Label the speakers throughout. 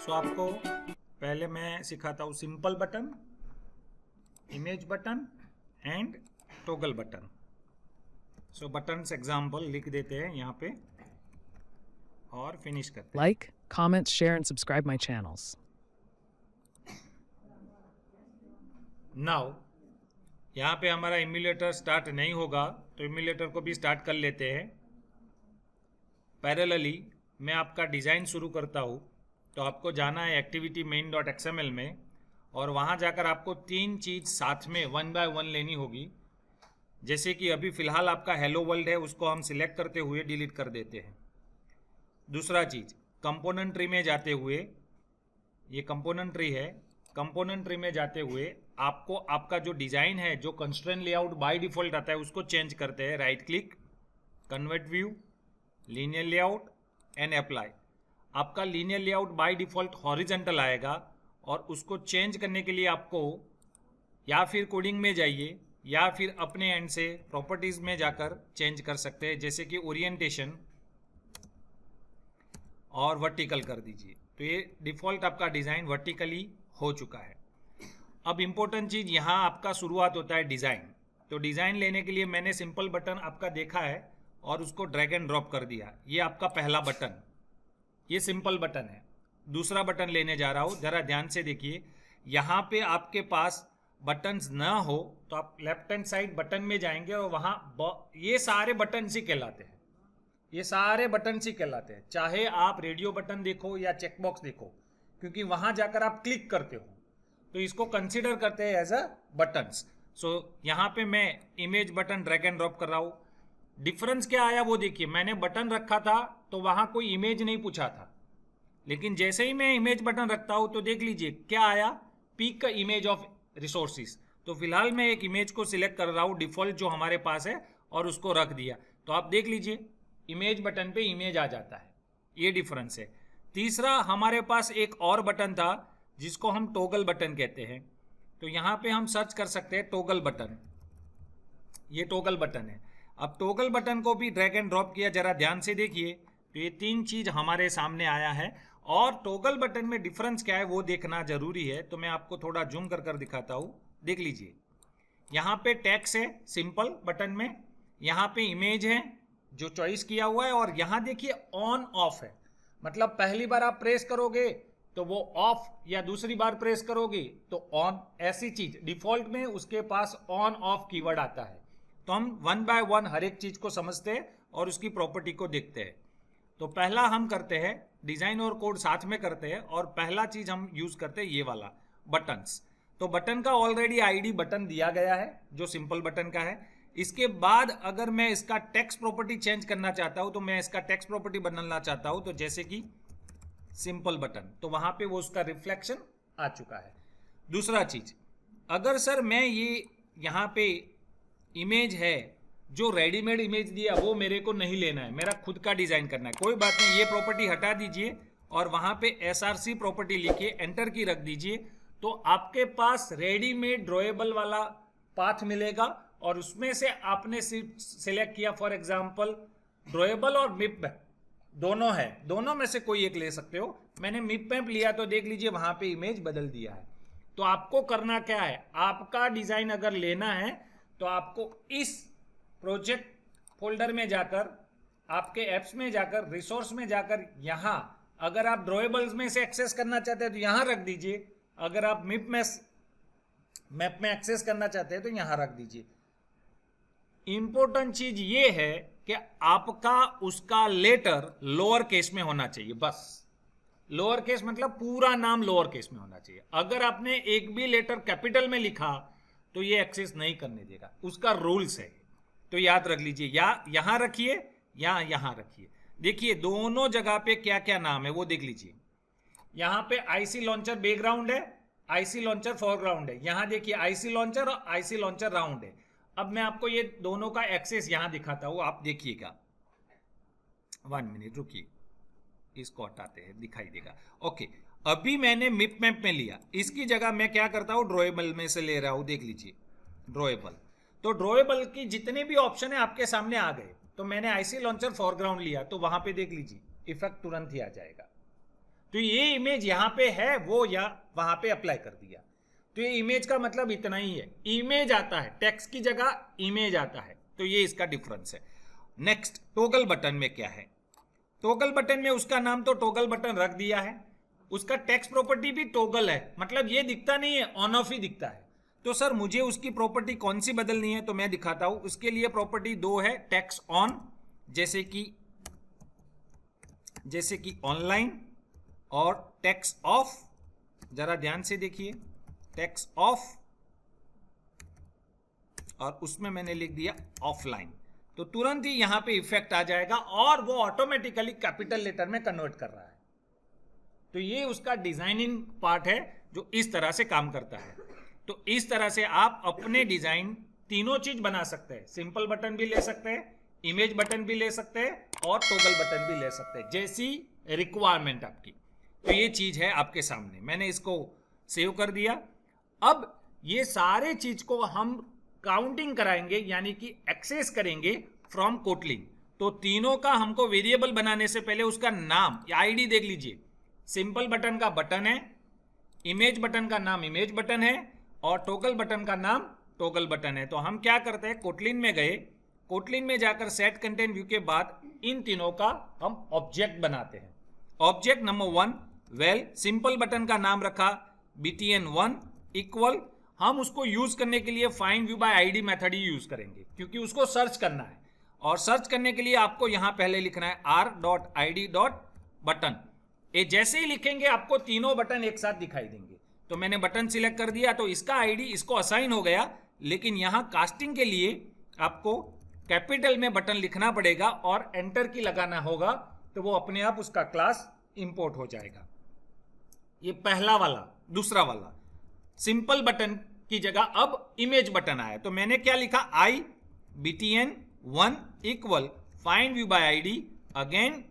Speaker 1: सो आपको पहले मैं सिखाता हूँ simple button, image button and toggle button. So buttons example लिख देते हैं यहाँ पे और फिनिश करते हैं।
Speaker 2: Like, comment, share, and subscribe my channels.
Speaker 1: Now यहाँ पे हमारा इम्यूलेटर स्टार्ट नहीं होगा तो इम्यूलेटर को भी स्टार्ट कर लेते हैं। पैरेलली मैं आपका डिज़ाइन शुरू करता हूँ। तो आपको जाना है एक्टिविटी main.xml में और वहाँ जाकर आपको तीन चीज़ साथ में 1 बाय 1 लेनी होगी। जैसे कि अभी फ़िलहाल आपका हेलो वर्ल्ड है, उसको हम सिलेक्ट करते हुए डिलीट कर देते हैं। दूसरा चीज़ कंपोनेंट ट्री में जाते हुए, ये कंपोनेंट ट्री है, कंपोनेंट ट्री में जाते हुए आपको आपका जो डिज़ाइन है, जो कंस्ट्रेंट लेआउट बाय डिफ़ॉल्ट आता है, उसको चेंज करते हैं। Right click, convert view, linear layout and apply. आपका linear layout by default horizontal आएगा और उसको चेंज करने के लिए आपको या फिर कोडिंग में जाइए या फिर अपने एंड से प्रॉपर्टीज़ में जाकर चेंज कर सकते हैं। जैसे कि ओरिएंटेशन और वर्टिकल कर दीजिए, तो ये डिफ़ॉल्ट आपका डिज़ाइन वर्टिकली हो चुका है। अब इम्पोर्टेंट चीज़ यहाँ आपका शुरुआत होता है डिज़ाइन। तो डिज़ाइन लेने के लिए मैंने सिंपल बटन आपका देखा है और उसको ड्रैग एंड ड्रॉप कर दिया। ये आपका पहला बटन, ये सिंपल बटन है। दूसरा बटन लेने जा रहा हूँ, ज़रा ध्यान से देखिए। यहाँ पे आपके पास बटन्स ना हो तो आप लेफ्ट हैंड साइड बटन में जाएंगे और वहाँ ये सारे बटन ही कहलाते हैं, ये सारे बटन ही कहलाते हैं। चाहे आप रेडियो बटन देखो या चेकबॉक्स देखो, क्योंकि वहाँ जाकर आप क्लिक करते हो तो इसको कंसिडर करते हैं एज अ बटन्स। सो यहाँ पे मैं image button drag and drop कर रहा हूँ। डिफरेंस क्या आया वो देखिए। मैंने बटन रखा था तो वहाँ कोई इमेज नहीं पूछा था, लेकिन जैसे ही मैं इमेज बटन रखता हूँ तो देख लीजिए क्या आया, पिक का इमेज ऑफ रिसोर्सिस। तो फिलहाल मैं एक इमेज को सिलेक्ट कर रहा हूँ डिफ़ॉल्ट जो हमारे पास है और उसको रख दिया। तो आप देख लीजिए इमेज बटन पे इमेज आ जाता है, ये डिफरेंस है। तीसरा हमारे पास एक और बटन था जिसको हम टॉगल बटन कहते हैं। तो यहाँ पे हम सर्च कर सकते हैं टॉगल बटन, ये टॉगल बटन है। अब टॉगल बटन को भी ड्रैग एंड ड्रॉप किया, जरा ध्यान से देखिए तो ये तीन चीज़ हमारे सामने आया है। और टॉगल बटन में डिफरेंस क्या है वो देखना जरूरी है, तो मैं आपको थोड़ा जूम कर कर दिखाता हूँ। देख लीजिए यहाँ पे टेक्स्ट है सिंपल बटन में, यहाँ पे इमेज है जो चॉइस किया हुआ है, और यहाँ देखिए ऑन ऑफ है। मतलब पहली बार आप प्रेस करोगे तो वो ऑफ, या दूसरी बार प्रेस करोगे तो ऑन। ऐसी चीज डिफॉल्ट में उसके पास ऑन ऑफ कीवर्ड आता है। तो हम 1 बाय 1 हर एक चीज को समझते हैं और उसकी प्रॉपर्टी को देखते हैं। तो पहला हम करते हैं डिजाइन और कोड साथ में करते हैं, और पहला चीज हम यूज करते हैं ये वाला बटन्स। तो बटन का ऑलरेडी आईडी बटन दिया गया है जो सिंपल बटन का है। इसके बाद अगर मैं इसका टेक्स्ट प्रॉपर्टी चेंज करना चाहता हूं तो मैं इसका टेक्स्ट प्रॉपर्टी बदलना चाहता हूं, तो जैसे कि सिंपल बटन, तो वहां पे वो उसका रिफ्लेक्शन आ चुका है। दूसरा चीज, अगर सर मैं ये यहाँ पे इमेज है जो रेडीमेड इमेज दिया वो मेरे को नहीं लेना है, मेरा खुद का डिजाइन करना है, कोई बात नहीं, ये प्रॉपर्टी हटा दीजिए और वहां पे SRC प्रॉपर्टी लिखिए, एंटर की रख दीजिए। तो आपके पास रेडीमेड ड्रॉएबल वाला पाथ मिलेगा और उसमें से आपने सिलेक्ट किया फॉर एग्जाम्पल ड्रॉएबल और मिप मैप, दोनों है, दोनों में से कोई एक ले सकते हो। मैंने मिप मैप लिया तो देख लीजिए वहां पे इमेज बदल दिया है। तो आपको करना क्या है, आपका डिजाइन अगर लेना है तो आपको इस प्रोजेक्ट फोल्डर में जाकर, आपके एप्स में जाकर, रिसोर्स में जाकर, यहाँ अगर आप ड्रॉएबल्स में से एक्सेस करना चाहते हैं तो यहाँ रख दीजिए, अगर आप मिप मैप में एक्सेस करना चाहते हैं तो यहाँ रख दीजिए। इंपॉर्टेंट चीज ये है कि आपका उसका लेटर लोअर केस में होना चाहिए, बस। लोअर केस मतलब पूरा नाम लोअर केस में होना चाहिए। अगर आपने एक भी लेटर कैपिटल में लिखा तो ये एक्सेस नहीं करने देगा, उसका रूल्स है। तो याद रख लीजिए, या यहां रखिए या यहां रखिए। देखिए दोनों जगह पे क्या क्या नाम है वो देख लीजिए। यहां पे आईसी लॉन्चर बैकग्राउंड है, आईसी लॉन्चर फोरग्राउंड है। यहां देखिए आईसी लॉन्चर और आईसी लॉन्चर राउंड है। अब मैं आपको ये दोनों का एक्सेस यहां दिखाता हूं, आप देखिएगा। 1 मिनट रुकिए, इसको हटाते हैं, दिखाई देगा। ओके, अभी मैंने मिप मैप में लिया, इसकी जगह मैं क्या करता हूं ड्रॉएबल में से ले रहा हूं। देख लीजिए ड्रॉएबल, तो ड्रॉएबल की जितने भी ऑप्शन है आपके सामने आ गए। तो मैंने आईसी लॉन्चर फोरग्राउंड लिया तो वहां पे देख लीजिए इफेक्ट तुरंत ही आ जाएगा। तो ये इमेज यहाँ पे है वो या वहां पे अप्लाई कर दिया। तो ये इमेज का मतलब इतना ही है, इमेज आता है, टेक्स्ट की जगह इमेज आता है। तो ये इसका डिफरेंस है। नेक्स्ट, टॉगल बटन में क्या है? टॉगल बटन में उसका नाम तो टॉगल बटन रख दिया है, उसका टेक्स्ट प्रॉपर्टी भी टॉगल है, मतलब ये दिखता नहीं है, ऑन ऑफ ही दिखता है। तो सर मुझे उसकी प्रॉपर्टी कौन सी बदलनी है? तो मैं दिखाता हूं। उसके लिए प्रॉपर्टी दो है, टेक्स्ट ऑन जैसे कि ऑनलाइन, और टेक्स्ट ऑफ। जरा ध्यान से देखिए, टेक्स्ट ऑफ, और उसमें मैंने लिख दिया ऑफलाइन। तो तुरंत ही यहां पे इफेक्ट आ जाएगा और वो ऑटोमेटिकली कैपिटल लेटर में कन्वर्ट कर रहा है। तो ये उसका डिजाइनिंग पार्ट है जो इस तरह से काम करता है। तो इस तरह से आप अपने डिजाइन तीनों चीज बना सकते हैं। सिंपल बटन भी ले सकते हैं, इमेज बटन भी ले सकते हैं, और टॉगल बटन भी ले सकते हैं, जैसी रिक्वायरमेंट आपकी। तो ये चीज है आपके सामने, मैंने इसको सेव कर दिया। अब ये सारे चीज को हम काउंटिंग कराएंगे, यानी कि एक्सेस करेंगे फ्रॉम कोटलिन। तो तीनों का हमको वेरिएबल बनाने से पहले उसका नाम या आईडी देख लीजिए। सिंपल बटन का बटन है, इमेज बटन का नाम इमेज बटन है, और टॉगल बटन का नाम टॉगल बटन है। तो हम क्या करते हैं, कोटलिन में गए, कोटलिन में जाकर सेट कंटेंट व्यू के बाद इन तीनों का हम ऑब्जेक्ट बनाते हैं। Object number 1, well simple button का नाम रखा btn1 इक्वल, हम उसको यूज करने के लिए find view bye ID method ही यूज करेंगे, क्योंकि उसको सर्च करना है। और सर्च करने के लिए आपको यहां पहले लिखना है r.id.button। ये जैसे ही लिखेंगे आपको तीनों बटन एक साथ दिखाई देंगे। तो मैंने बटन सिलेक्ट कर दिया, तो इसका आईडी इसको असाइन हो गया, लेकिन यहां कास्टिंग के लिए आपको कैपिटल में बटन लिखना पड़ेगा और एंटर की लगाना होगा, तो वो अपने आप उसका क्लास इंपोर्ट हो जाएगा। ये पहला वाला। दूसरा वाला, सिंपल बटन की जगह अब इमेज बटन आया, तो मैंने क्या लिखा, आई btn1 equal find view bye ID. Again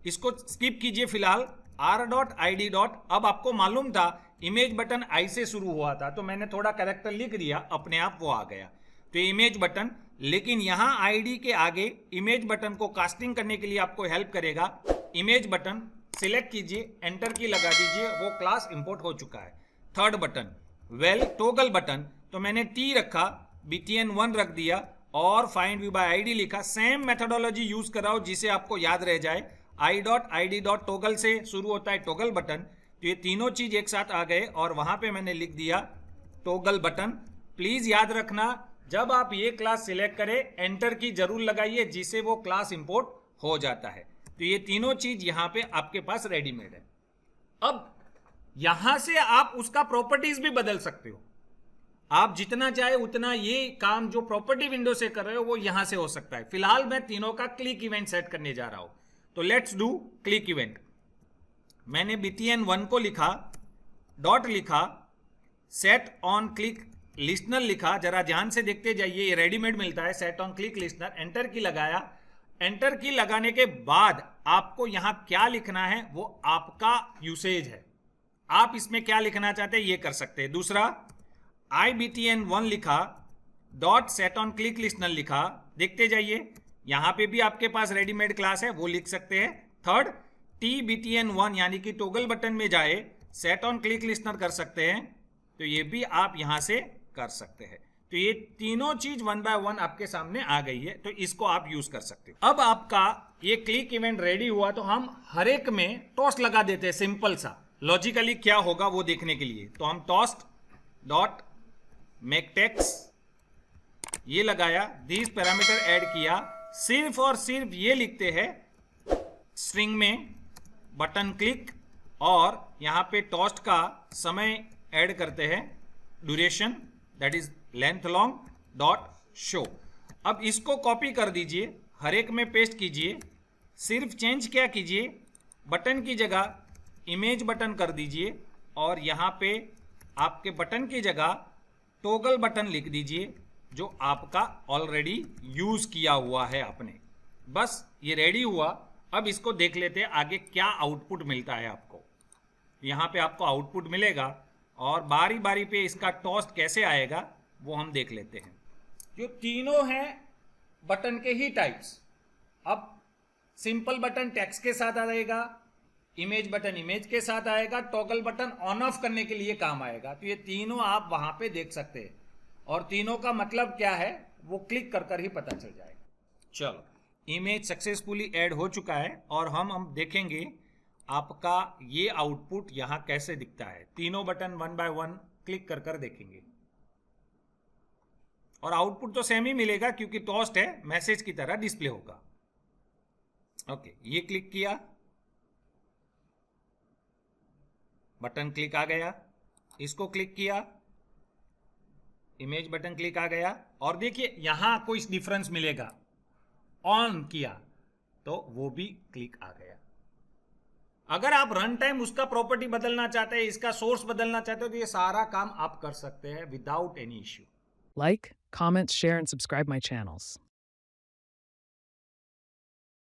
Speaker 1: इसको स्किप कीजिए फिलहाल, r.id. अब आपको मालूम था इमेज बटन आई से शुरू हुआ था, तो मैंने थोड़ा कैरेक्टर लिख दिया, अपने आप वो आ गया। तो इमेज बटन, लेकिन यहां आईडी के आगे इमेज बटन को कास्टिंग करने के लिए आपको हेल्प करेगा इमेज बटन। सिलेक्ट कीजिए, एंटर की लगा दीजिए, वो क्लास इंपोर्ट हो चुका है। Third button, well toggle button, तो मैंने टी रखा, btn1 रख दिया, और फाइंड व्यू बाय आईडी लिखा। सेम मेथोडोलॉजी यूज कराओ जिसे आपको याद रह जाए। i.id.toggle से शुरू होता है टॉगल बटन। तो ये तीनों चीज एक साथ आ गए, और वहां पे मैंने लिख दिया टॉगल बटन। प्लीज याद रखना, जब आप ये क्लास सिलेक्ट करें, एंटर की जरूर लगाइए, जिससे वो क्लास इंपोर्ट हो जाता है। तो ये तीनों चीज यहां पे आपके पास रेडीमेड है। अब यहां से आप उसका प्रॉपर्टीज भी बदल सकते हो। आप जितना चाहे उतना ये काम जो प्रॉपर्टी विंडो से कर रहे हो वो यहां से हो सकता है। फिलहाल मैं तीनों का क्लिक इवेंट सेट करने जा रहा हूं, तो लेट्स डू क्लिक इवेंट। मैंने btn1 को लिखा, डॉट लिखा, सेट ऑन क्लिक लिस्टनर लिखा। जरा ध्यान से देखते जाइए, ये रेडीमेड मिलता है, set on click listener. Enter की लगाया। एंटर की लगाने के बाद आपको यहां क्या लिखना है वो आपका यूसेज है। आप इसमें क्या लिखना चाहते हैं ये कर सकते हैं। दूसरा, ibtn1 लिखा, dot set on click listener लिखा। देखते जाइए, यहां पे भी आपके पास रेडीमेड क्लास है, वो लिख सकते हैं। थर्ड, tbtn1 यानी कि टॉगल बटन में जाए, सेट ऑन क्लिक लिस्टनर कर सकते हैं, तो ये भी आप यहां से कर सकते हैं। तो ये तीनों चीज 1 बाय 1 आपके सामने आ गई है, तो इसको आप यूज कर सकते हो। अब आपका ये क्लिक इवेंट रेडी हुआ, तो हम हर एक में टॉस्ट लगा देते हैं, सिंपल सा। लॉजिकली क्या होगा वो देखने के लिए, तो हम टॉस्ट डॉट मेक टेक्स्ट ये लगाया, दिस पैरामीटर ऐड किया, सिर्फ और सिर्फ ये लिखते हैं स्ट्रिंग में बटन क्लिक, और यहां पे टॉस्ट का समय ऐड करते हैं, duration that is length long dot show. अब इसको कॉपी कर दीजिए, हर एक में पेस्ट कीजिए। सिर्फ चेंज क्या कीजिए, बटन की जगह इमेज बटन कर दीजिए, और यहां पे आपके बटन की जगह टॉगल बटन लिख दीजिए, जो आपका ऑलरेडी यूज किया हुआ है आपने। बस ये रेडी हुआ। अब इसको देख लेते हैं आगे क्या आउटपुट मिलता है आपको। यहां पे आपको आउटपुट मिलेगा, और बारी बारी पे इसका टॉस्ट कैसे आएगा वो हम देख लेते हैं। जो तीनों हैं बटन के ही टाइप्स। अब सिंपल बटन टेक्स्ट के साथ आएगा, इमेज बटन इमेज के साथ आएगा, टॉगल बटन ऑन ऑफ करने के लिए काम आएगा। तो ये तीनों आप वहां पे देख सकते हैं, और तीनों का मतलब क्या है वो क्लिक कर ही पता चल जाएगा। चलो, इमेज सक्सेसफुली ऐड हो चुका है, और हम देखेंगे आपका ये आउटपुट यहां कैसे दिखता है। तीनों button one by one click कर देखेंगे, और आउटपुट तो सेम ही मिलेगा क्योंकि टोस्ट है, मैसेज की तरह डिस्प्ले होगा। ओके, ये क्लिक किया, बटन क्लिक आ गया, इसको क्लिक किया, इमेज बटन क्लिक आ गया, और देखिए यहां कोई डिफरेंस मिलेगा। ऑन किया तो वो भी क्लिक आ गया। अगर आप रन टाइम उसका प्रॉपर्टी बदलना चाहते हैं, इसका सोर्स बदलना चाहते हो, तो ये सारा काम आप कर सकते हैं without any issue.
Speaker 2: Like, comment, share, and subscribe my channels.